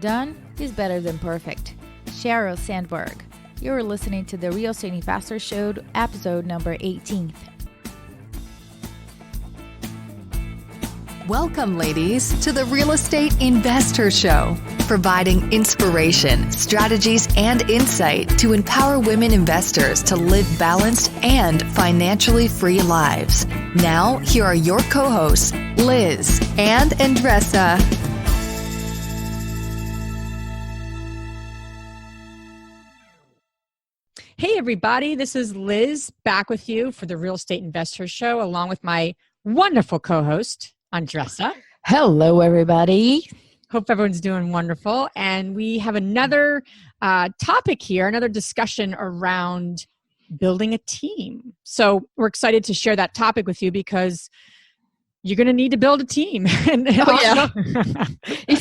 Done is better than perfect. Sheryl Sandberg. You're listening to the Real Estate Investor Show, episode number 18. Welcome, ladies, to the Real Estate Investor Show, providing inspiration, strategies, and insight to empower women investors to live balanced and financially free lives. Now, here are your co-hosts, Liz and Andresa. Hey, everybody. This is Liz back with you for the Real Estate Investor Show, along with my wonderful co-host, Andresa. Hello, everybody. Hope everyone's doing wonderful. And we have another topic here, another discussion around building a team. So we're excited to share that topic with you because you're going to need to build a team. If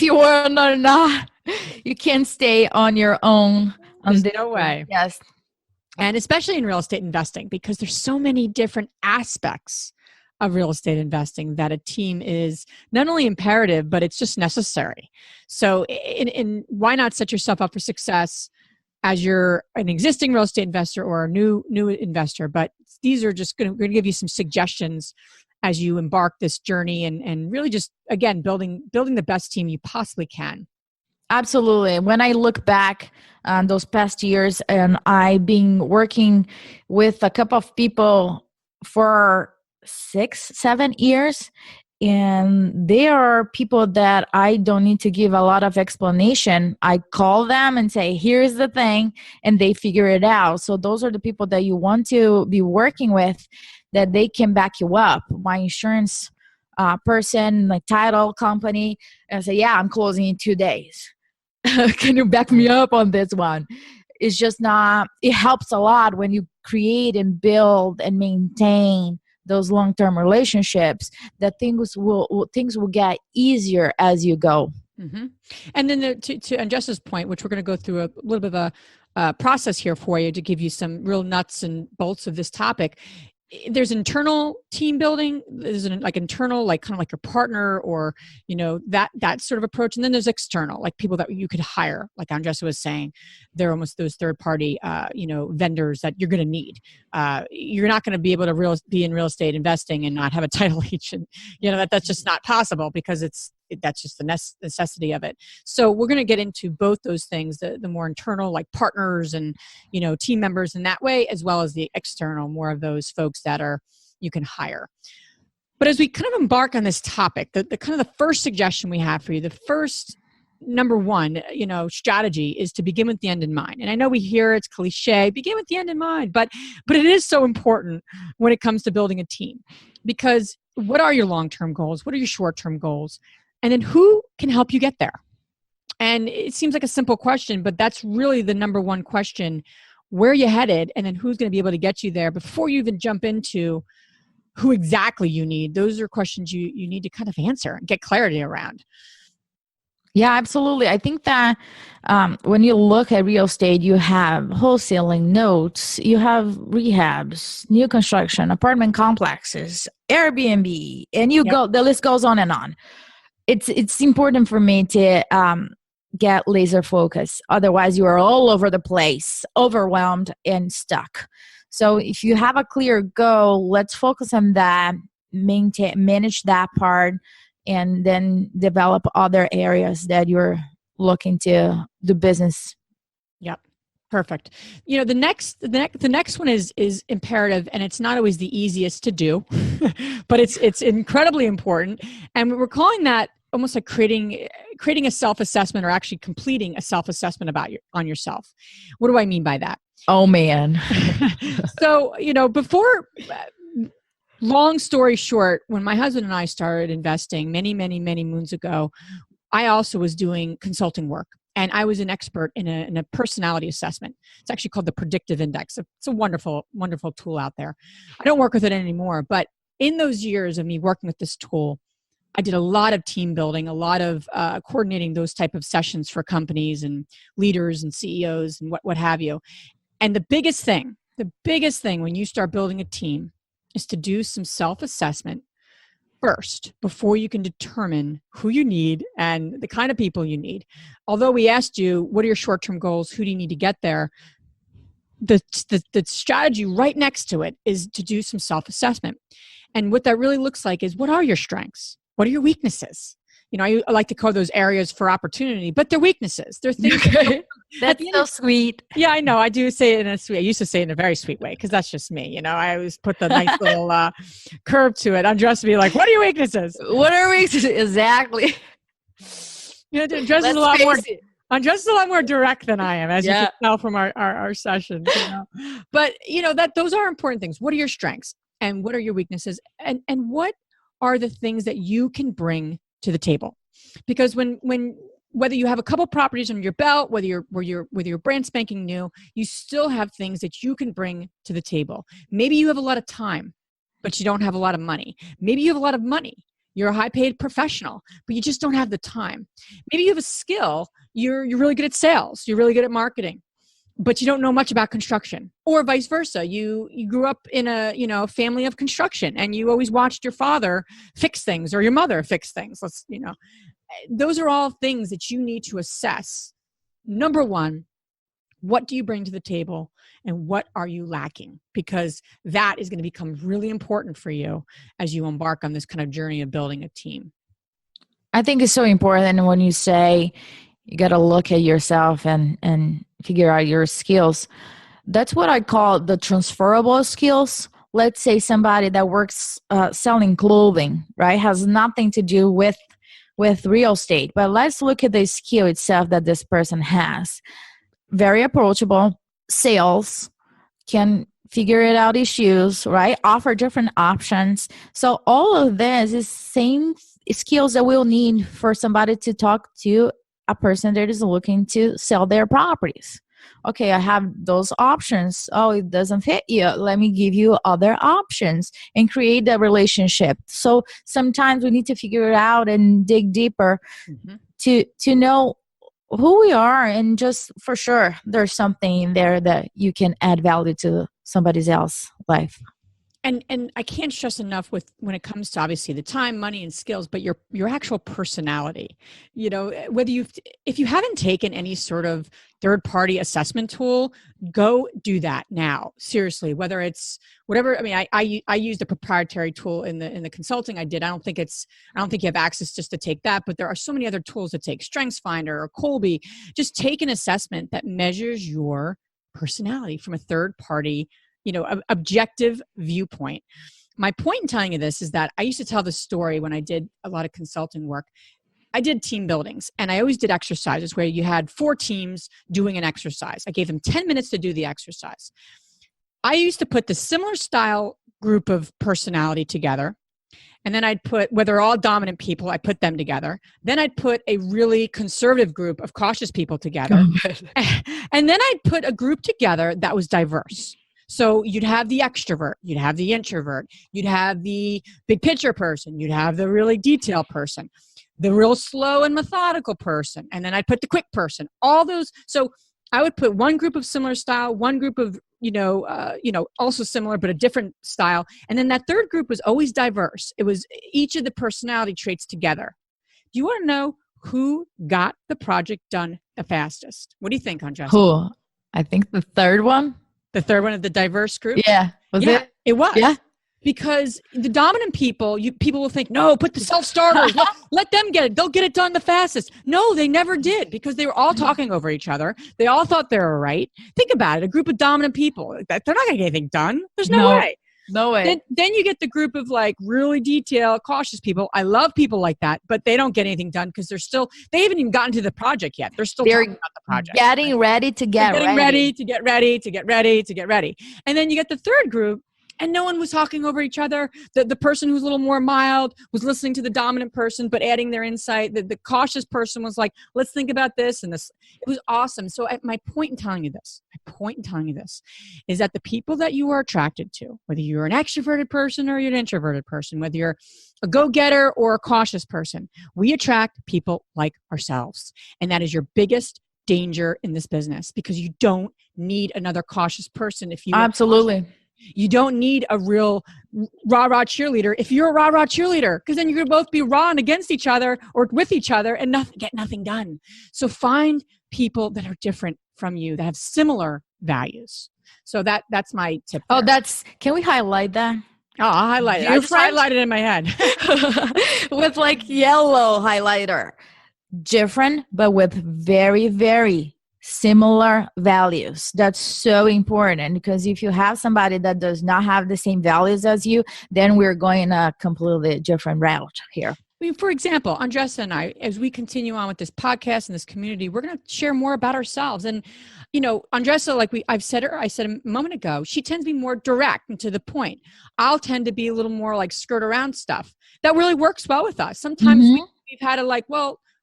you are not, you can't stay on your own. There's no way. Yes. And especially in real estate investing, because there's so many different aspects of real estate investing that a team is not only imperative, but it's just necessary. So why not set yourself up for success as you're an existing real estate investor or a new investor? But these are just going to give you some suggestions as you embark this journey and really just, again, building the best team you possibly can. Absolutely. When I look back on those past years, and I've been working with a couple of people for 6-7 years, and they are people that I don't need to give a lot of explanation. I call them and say, here's the thing, and they figure it out. So those are the people that you want to be working with, that they can back you up. My insurance person, my title company, and say, yeah, I'm closing in 2 days. Can you back me up on this one? It's just not, it helps a lot when you create and build and maintain those long-term relationships, that things will get easier as you go. Mm-hmm. And then to Andresa's point, which we're going to go through a little bit of a process here for you to give you some real nuts and bolts of this topic. There's internal team building. There's internal, like kind of like your partner or, that sort of approach. And then there's external, like people that you could hire, like Andresa was saying, they're almost those third party, vendors that you're going to need. You're not going to be able to be in real estate investing and not have a title agent. That's just not possible because that's just the necessity of it. So we're going to get into both those things, the more internal, like partners and, team members in that way, as well as the external, more of those folks that you can hire. But as we kind of embark on this topic, the kind of the first suggestion we have for you, the first number one, strategy is to begin with the end in mind. And I know we hear it's cliche, begin with the end in mind, but it is so important when it comes to building a team, because what are your long-term goals? What are your short-term goals? And then who can help you get there? And it seems like a simple question, but that's really the number one question. Where are you headed? And then who's going to be able to get you there before you even jump into who exactly you need? Those are questions you need to kind of answer and get clarity around. Yeah, absolutely. I think that when you look at real estate, you have wholesaling, notes, you have rehabs, new construction, apartment complexes, Airbnb, and the list goes on and on. It's important for me to get laser focus. Otherwise, you are all over the place, overwhelmed and stuck. So if you have a clear goal, let's focus on that, manage that part, and then develop other areas that you're looking to do business. Yep. Perfect. The next one is imperative, and it's not always the easiest to do, but it's incredibly important. And we're calling that almost like creating a self-assessment, or actually completing a self-assessment on yourself. What do I mean by that? Oh man. So, before, long story short, when my husband and I started investing many, many, many moons ago, I also was doing consulting work. And I was an expert in a personality assessment. It's actually called the Predictive Index. It's a wonderful, wonderful tool out there. I don't work with it anymore, but in those years of me working with this tool, I did a lot of team building, a lot of coordinating those type of sessions for companies and leaders and CEOs and what have you. And the biggest thing when you start building a team is to do some self-assessment first before you can determine who you need and the kind of people you need. Although we asked you, what are your short-term goals? Who do you need to get there? The strategy right next to it is to do some self-assessment. And what that really looks like is, what are your strengths? What are your weaknesses? I like to call those areas for opportunity, but they're weaknesses. They're things. That's so sweet. Yeah, I know. I do say it in a sweet. I used to say it in a very sweet way because that's just me. I always put the nice little curve to it. Andresa be like, "What are your weaknesses? What are weaknesses exactly?" Andresa's a lot more direct than I am, as you can tell from our session. But those are important things. What are your strengths and what are your weaknesses, and what are the things that you can bring to the table? Because whether you have a couple properties on your belt, whether you're brand spanking new, you still have things that you can bring to the table. Maybe you have a lot of time, but you don't have a lot of money. Maybe you have a lot of money. You're a high paid professional, but you just don't have the time. Maybe you have a skill. You're really good at sales. You're really good at marketing, but you don't know much about construction, or vice versa. You grew up in a family of construction and you always watched your father fix things or your mother fix things. Those are all things that you need to assess. Number one, what do you bring to the table and what are you lacking? Because that is going to become really important for you as you embark on this kind of journey of building a team. I think it's so important when you say you got to look at yourself and figure out your skills. That's what I call the transferable skills. Let's say somebody that works selling clothing, right, has nothing to do with real estate. But let's look at the skill itself that this person has. Very approachable, sales, can figure it out issues, right? Offer different options. So all of this is same skills that we'll need for somebody to talk to a person that is looking to sell their properties. Okay, I have those options. Oh, it doesn't fit you. Let me give you other options and create a relationship. So sometimes we need to figure it out and dig deeper to know who we are, and just for sure there's something in there that you can add value to somebody else's life. And I can't stress enough when it comes to obviously the time, money, and skills, but your actual personality. If you haven't taken any sort of third-party assessment tool, go do that now. Seriously, whether it's whatever. I mean, I used a proprietary tool in the consulting I did. I don't think you have access just to take that, but there are so many other tools to take. StrengthsFinder or Colby. Just take an assessment that measures your personality from a third-party, objective viewpoint. My point in telling you this is that I used to tell the story when I did a lot of consulting work. I did team buildings, and I always did exercises where you had 4 teams doing an exercise. I gave them 10 minutes to do the exercise. I used to put the similar style group of personality together, and then I'd put, where they're all dominant people, I put them together. Then I'd put a really conservative group of cautious people together. And then I'd put a group together that was diverse. So you'd have the extrovert, you'd have the introvert, you'd have the big picture person, you'd have the really detailed person, the real slow and methodical person, and then I'd put the quick person. All those. So I would put one group of similar style, one group of also similar but a different style, and then that third group was always diverse. It was each of the personality traits together. Do you want to know who got the project done the fastest? What do you think, Andresa? Who? I think the third one. The third one of the diverse group? Yeah. Was it? It was. Yeah. Because the dominant people will think, no, put the self-starters. let them get it. They'll get it done the fastest. No, they never did, because they were all talking over each other. They all thought they were right. Think about it. A group of dominant people, they're not going to get anything done. There's no way. No way. Then you get the group of like really detailed, cautious people. I love people like that, but they don't get anything done because they haven't even gotten to the project yet. They're still talking about the project. Getting ready to get ready. Getting ready to get ready to get ready to get ready. And then you get the third group, and no one was talking over each other. The person who's a little more mild was listening to the dominant person, but adding their insight. The cautious person was like, let's think about this and this. It was awesome. So my point in telling you this is that the people that you are attracted to, whether you're an extroverted person or you're an introverted person, whether you're a go-getter or a cautious person, we attract people like ourselves. And that is your biggest danger in this business, because you don't need another cautious person if you absolutely. You don't need a real rah-rah cheerleader if you're a rah-rah cheerleader, because then you're going to both be rawing against each other or with each other and get nothing done. So find people that are different from you, that have similar values. So that's my tip there. Can we highlight that? Oh, I'll highlight it. I just highlighted it in my head. With like yellow highlighter. Different, but with very, very similar values. That's so important, because if you have somebody that does not have the same values as you, then we're going a completely different route here. I mean, for example, Andresa and I, as we continue on with this podcast and this community, we're going to share more about ourselves. And, Andresa, like I said a moment ago, she tends to be more direct and to the point. I'll tend to be a little more like skirt around stuff. That really works well with us. Sometimes we've had to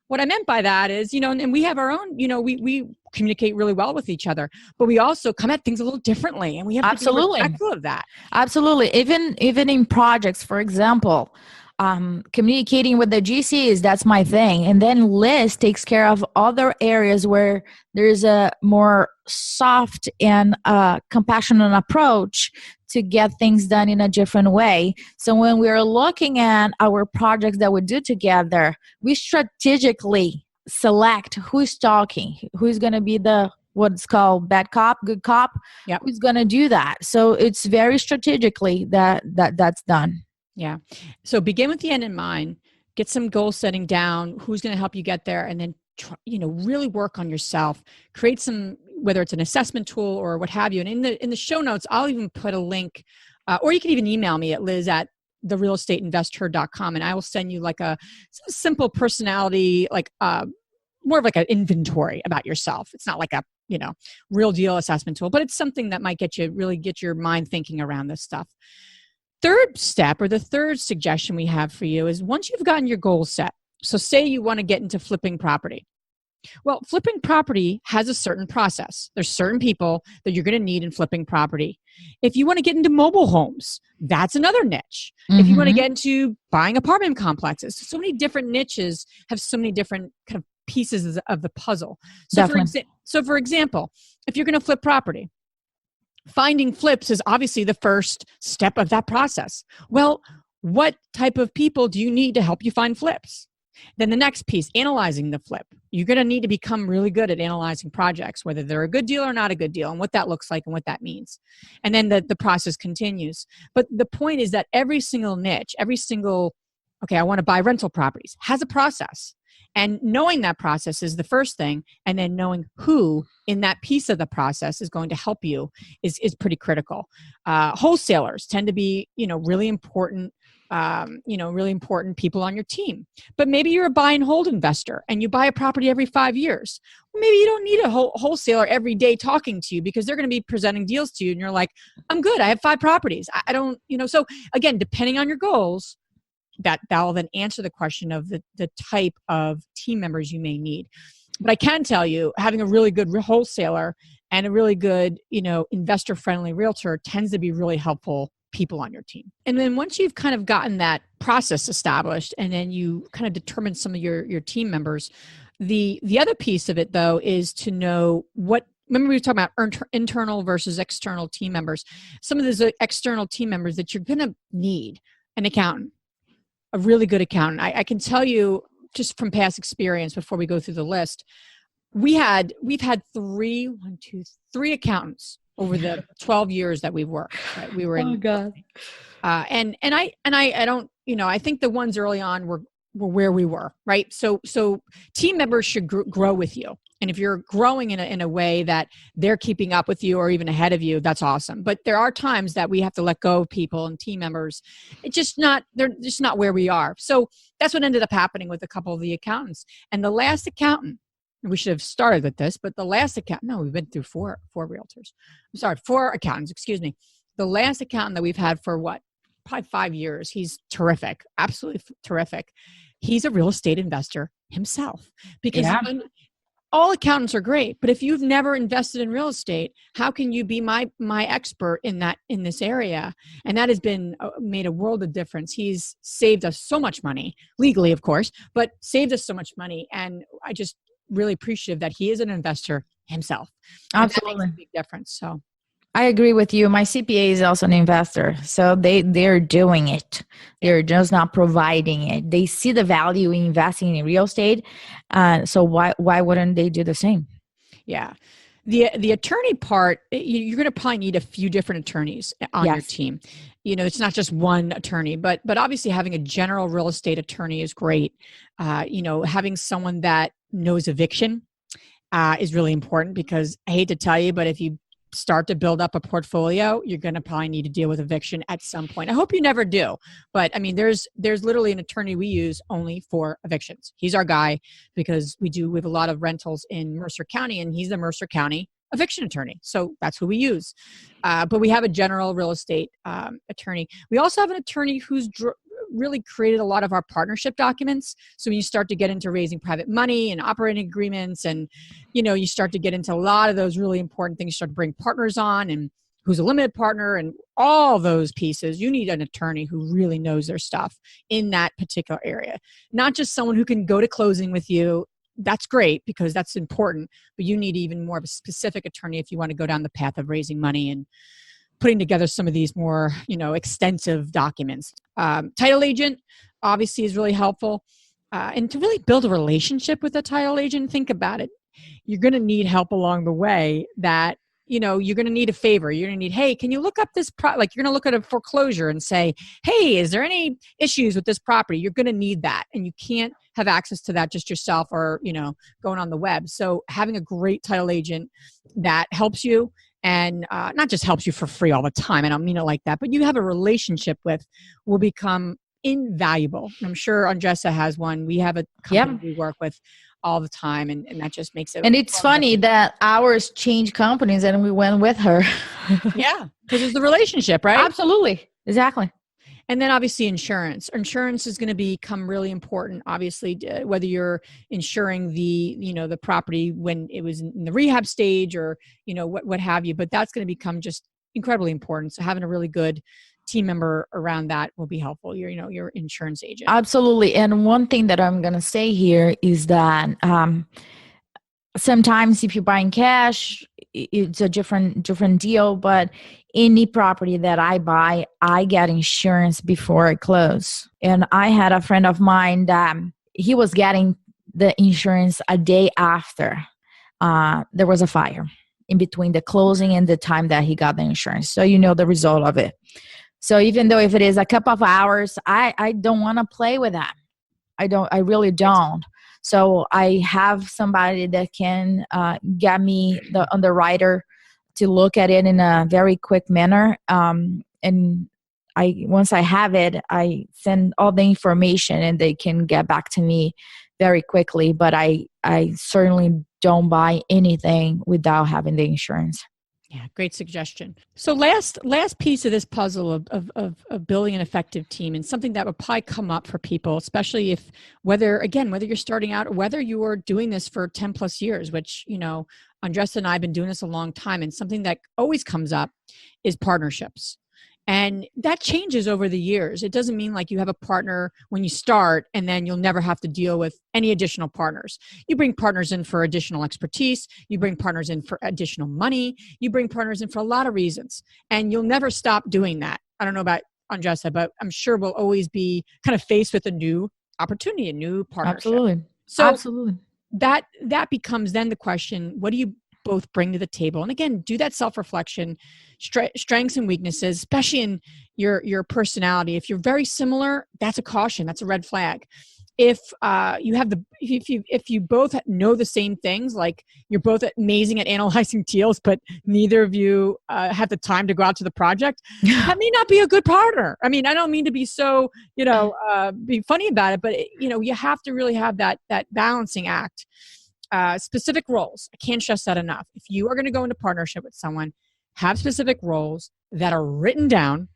what I meant by that is, and we have our own, we communicate really well with each other, but we also come at things a little differently, and we have to be respectful of that. Absolutely. Even in projects, for example, communicating with the GCs, that's my thing. And then Liz takes care of other areas where there's a more soft and compassionate approach to get things done in a different way. So when we're looking at our projects that we do together, we strategically select who's talking, who's going to be the what's called bad cop, good cop, who's going to do that. So it's very strategically that's done. Yeah. So begin with the end in mind, get some goal setting down, who's going to help you get there, and then really work on yourself. Create some, whether it's an assessment tool or what have you. And in the show notes, I'll even put a link, or you can even email me at liz@therealestateinvestor.com, and I will send you like a simple personality, more of like an inventory about yourself. It's not like a real deal assessment tool, but it's something that might get your mind thinking around this stuff. Third step, or the third suggestion we have for you, is once you've gotten your goals set. So say you want to get into flipping property. Well, flipping property has a certain process. There's certain people that you're going to need in flipping property. If you want to get into mobile homes, that's another niche. If you want to get into buying apartment complexes, so many different niches have so many different kind of pieces of the puzzle. So for example, if you're going to flip property, finding flips is obviously the first step of that process. Well, what type of people do you need to help you find flips? Then the next piece, analyzing the flip. You're going to need to become really good at analyzing projects, whether they're a good deal or not a good deal, and what that looks like and what that means. And then the process continues. But the point is that every single niche, I want to buy rental properties, has a process. And knowing that process is the first thing, and then knowing who in that piece of the process is going to help you is pretty critical. Wholesalers tend to be, really important, really important people on your team. But maybe you're a buy and hold investor and you buy a property every 5 years. Maybe you don't need a wholesaler every day talking to you, because they're going to be presenting deals to you, and you're like, I'm good. I have 5 properties. I don't, so again, depending on your goals, that will then answer the question of the type of team members you may need. But I can tell you, having a really good wholesaler and a really good, investor-friendly realtor tends to be really helpful people on your team. And then once you've kind of gotten that process established, and then you kind of determine some of your team members, the other piece of it, though, is to know remember we were talking about internal versus external team members. Some of those external team members that you're going to need: an accountant, a really good accountant. I can tell you just from past experience, before we go through the list, we've had three accountants over the 12 years that we've worked. Right? We were in. Oh God. And I don't, I think the ones early on were where we were, right? So team members should grow with you. And if you're growing in a way that they're keeping up with you or even ahead of you, that's awesome. But there are times that we have to let go of people and team members. They're just not where we are. So that's what ended up happening with a couple of the accountants. And the last accountant, we should have started with this, but the last accountant, no, we've been through four accountants, excuse me. The last accountant that we've had for probably 5 years, he's terrific, absolutely terrific. He's a real estate investor himself, because all accountants are great, but if you've never invested in real estate, how can you be my expert in this area? And that has been made a world of difference. He's saved us so much money, legally, of course, but saved us so much money. And I just really appreciative that he is an investor himself. Absolutely. That makes a big difference. So I agree with you. My CPA is also an investor, so they're doing it. They're just not providing it. They see the value in investing in real estate, so why wouldn't they do the same? Yeah. The attorney part, you're going to probably need a few different attorneys on your Yes. team. It's not just one attorney, but obviously having a general real estate attorney is great. Having someone that knows eviction is really important, because I hate to tell you, but if you start to build up a portfolio, you're going to probably need to deal with eviction at some point. I hope you never do, but I mean, there's literally an attorney we use only for evictions. He's our guy, because we have a lot of rentals in Mercer County, and he's the Mercer County eviction attorney. So that's who we use. But we have a general real estate attorney. We also have an attorney who's really created a lot of our partnership documents. So when you start to get into raising private money and operating agreements, and you start to get into a lot of those really important things, you start to bring partners on, and who's a limited partner, and all those pieces, you need an attorney who really knows their stuff in that particular area. Not just someone who can go to closing with you. That's great, because that's important, but you need even more of a specific attorney if you want to go down the path of raising money and putting together some of these more, extensive documents. Title agent obviously is really helpful. And to really build a relationship with a title agent, think about it. You're going to need help along the way, that, you're going to need a favor. You're going to need, hey, can you look up this, like you're going to look at a foreclosure and say, hey, is there any issues with this property? You're going to need that. And you can't have access to that just yourself, or, going on the web. So having a great title agent that helps you, and not just helps you for free all the time, I don't mean it like that, but you have a relationship with, will become invaluable. I'm sure Andresa has one. We have a company we work with all the time, and that just makes it. And it's funny that ours changed companies and we went with her. Yeah, because it's the relationship, right? Absolutely. Exactly. And then obviously insurance. Insurance is going to become really important. Obviously, whether you're insuring the property when it was in the rehab stage, or what have you, but that's going to become just incredibly important. So having a really good team member around that will be helpful. Your insurance agent. Absolutely. And one thing that I'm going to say here is that sometimes if you're buying cash, it's a different deal, but any property that I buy, I get insurance before I close. And I had a friend of mine that he was getting the insurance a day after there was a fire, in between the closing and the time that he got the insurance. So the result of it. So even though if it is a couple of hours, I don't want to play with that. I really don't. So I have somebody that can get me the underwriter to look at it in a very quick manner. And once I have it, I send all the information and they can get back to me very quickly. But I certainly don't buy anything without having the insurance. Yeah, great suggestion. So last piece of this puzzle of building an effective team, and something that would probably come up for people, especially whether you're starting out or whether you are doing this for 10 plus years, which, Andresa and I have been doing this a long time, and something that always comes up is partnerships. And that changes over the years. It doesn't mean like you have a partner when you start and then you'll never have to deal with any additional partners. You bring partners in for additional expertise. You bring partners in for additional money. You bring partners in for a lot of reasons. And you'll never stop doing that. I don't know about Andresa, but I'm sure we'll always be kind of faced with a new opportunity, a new partnership. Absolutely. So absolutely. That becomes then the question, what do you both bring to the table? And again, do that self-reflection, strengths and weaknesses, especially in your personality. If you're very similar, that's a caution. That's a red flag. If you both know the same things, like you're both amazing at analyzing deals, but neither of you have the time to go out to the project, that may not be a good partner. I mean, I don't mean to be so, be funny about it, but you have to really have that balancing act. Specific roles. I can't stress that enough. If you are going to go into partnership with someone, have specific roles that are written down,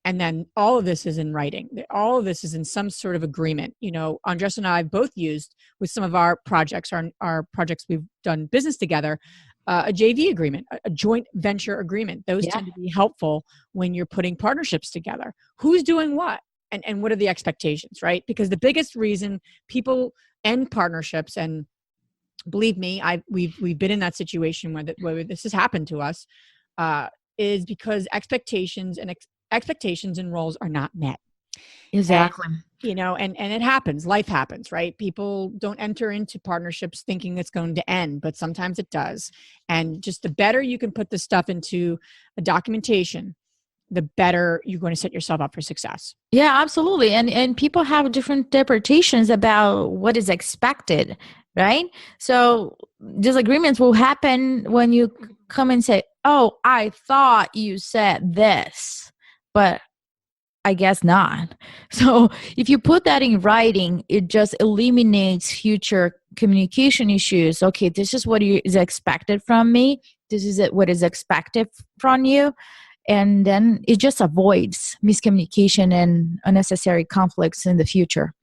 and then all of this is in writing. All of this is in some sort of agreement. Andresa and I have both used with some of our projects, our projects we've done business together, a JV agreement, a joint venture agreement. Those tend to be helpful when you're putting partnerships together. Who's doing what? And what are the expectations, right? Because the biggest reason people end partnerships, and believe me, we've been in that situation where this has happened to us. is because expectations and roles are not met. Exactly. And it happens. Life happens, right? People don't enter into partnerships thinking it's going to end, but sometimes it does. And just the better you can put this stuff into a documentation, the better you're going to set yourself up for success. Yeah, absolutely. And people have different interpretations about what is expected, right? So disagreements will happen when you come and say, "Oh, I thought you said this, but I guess not." So if you put that in writing, it just eliminates future communication issues. Okay, this is what is expected from me. This is what is expected from you. And then it just avoids miscommunication and unnecessary conflicts in the future.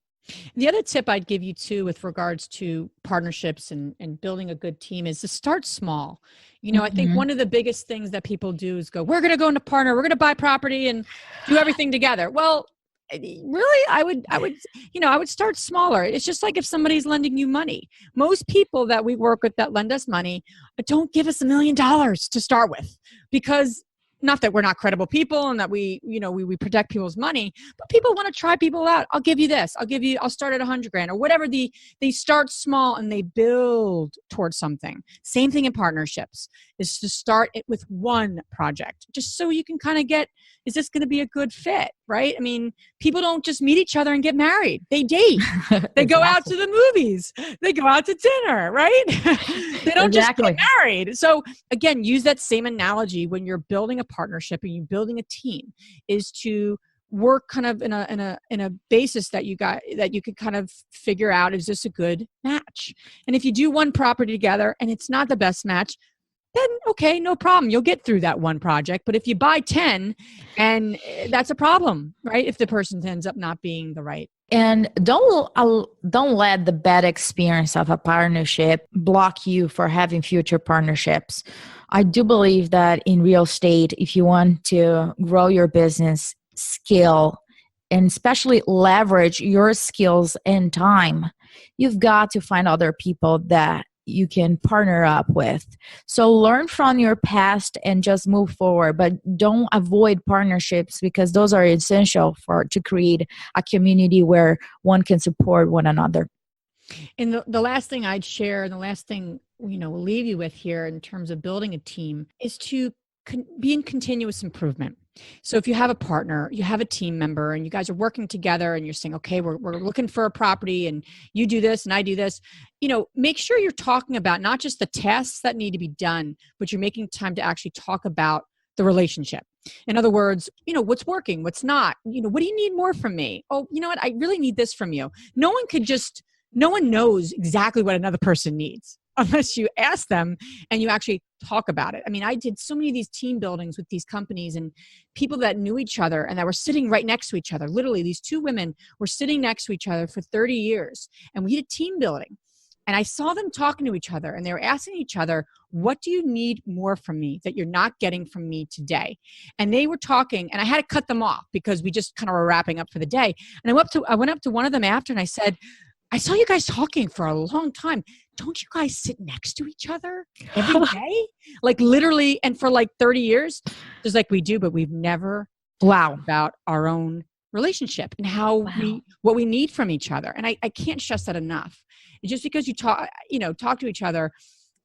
The other tip I'd give you too, with regards to partnerships and building a good team, is to start small. I think one of the biggest things that people do is go, we're going to go into partner, we're going to buy property and do everything together. Well, really, I would start smaller. It's just like if somebody's lending you money. Most people that we work with that lend us money don't give us $1 million to start with, because not that we're not credible people and that we protect people's money, but people want to try people out. I'll give you this. I'll start at 100 grand or whatever. They start small and they build towards something. Same thing in partnerships, is to start it with one project, just so you can kind of get, is this going to be a good fit? Right? I mean, people don't just meet each other and get married. They date. They go out to the movies. They go out to dinner, right? They don't just get married. So again, use that same analogy when you're building a partnership and you're building a team, is to work kind of in a basis that you could kind of figure out, is this a good match? And if you do one property together and it's not the best match, then okay, no problem. You'll get through that one project. But if you buy 10, and that's a problem, right? If the person ends up not being the right. And don't let the bad experience of a partnership block you for having future partnerships. I do believe that in real estate, if you want to grow your business, scale, and especially leverage your skills and time, you've got to find other people that you can partner up with. So learn from your past and just move forward, but don't avoid partnerships, because those are essential to create a community where one can support one another. And the last thing I'd share, and the last thing we'll leave you with here in terms of building a team, is to be in continuous improvement. So if you have a partner, you have a team member, and you guys are working together and you're saying, okay, we're looking for a property and you do this and I do this, make sure you're talking about not just the tasks that need to be done, but you're making time to actually talk about the relationship. In other words, what's working, what's not, what do you need more from me? Oh, you know what? I really need this from you. No one knows exactly what another person needs unless you ask them and you actually talk about it. I mean, I did so many of these team buildings with these companies and people that knew each other and that were sitting right next to each other. Literally, these two women were sitting next to each other for 30 years, and we did team building. And I saw them talking to each other, and they were asking each other, what do you need more from me that you're not getting from me today? And they were talking, and I had to cut them off because we just kind of were wrapping up for the day. And I went up to one of them after and I said, I saw you guys talking for a long time. Don't you guys sit next to each other every day? Like literally, and for like 30 years, just like we do, but we've never talked about our own relationship and what we need from each other. And I can't stress that enough. And just because you talk to each other,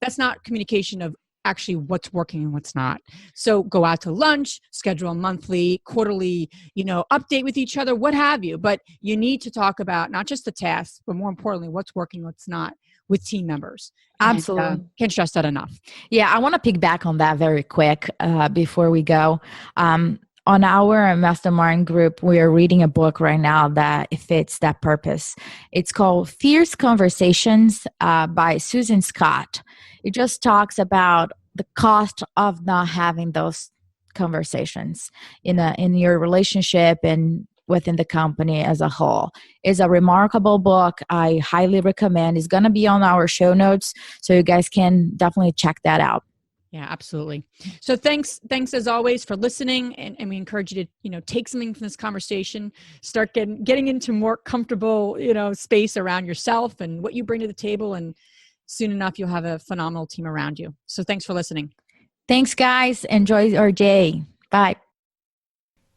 that's not communication of actually what's working and what's not. So go out to lunch, schedule a monthly, quarterly, update with each other, what have you. But you need to talk about not just the tasks, but more importantly, what's working, what's not with team members. Absolutely. Can't stress that enough. Yeah, I want to piggyback on that very quick before we go. On our mastermind group, we are reading a book right now that fits that purpose. It's called Fierce Conversations by Susan Scott. It just talks about the cost of not having those conversations in your relationship and within the company as a whole. It's a remarkable book. I highly recommend. It's going to be on our show notes, so you guys can definitely check that out. Yeah, absolutely. So thanks as always for listening. And we encourage you to, take something from this conversation, start getting into more comfortable, space around yourself and what you bring to the table. And soon enough, you'll have a phenomenal team around you. So thanks for listening. Thanks, guys. Enjoy your day. Bye.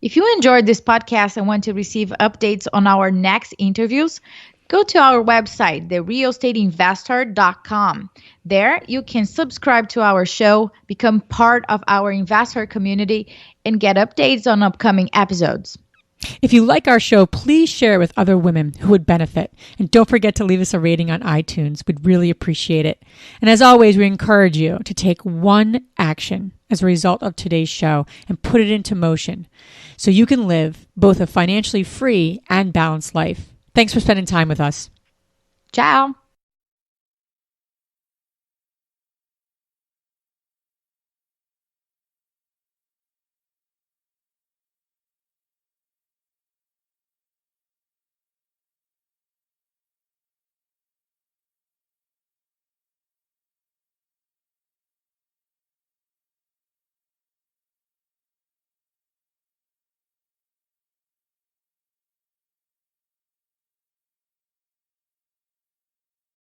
If you enjoyed this podcast and want to receive updates on our next interviews, go to our website, therealestateinvestor.com. There, you can subscribe to our show, become part of our investor community, and get updates on upcoming episodes. If you like our show, please share it with other women who would benefit. And don't forget to leave us a rating on iTunes. We'd really appreciate it. And as always, we encourage you to take one action as a result of today's show and put it into motion so you can live both a financially free and balanced life. Thanks for spending time with us. Ciao.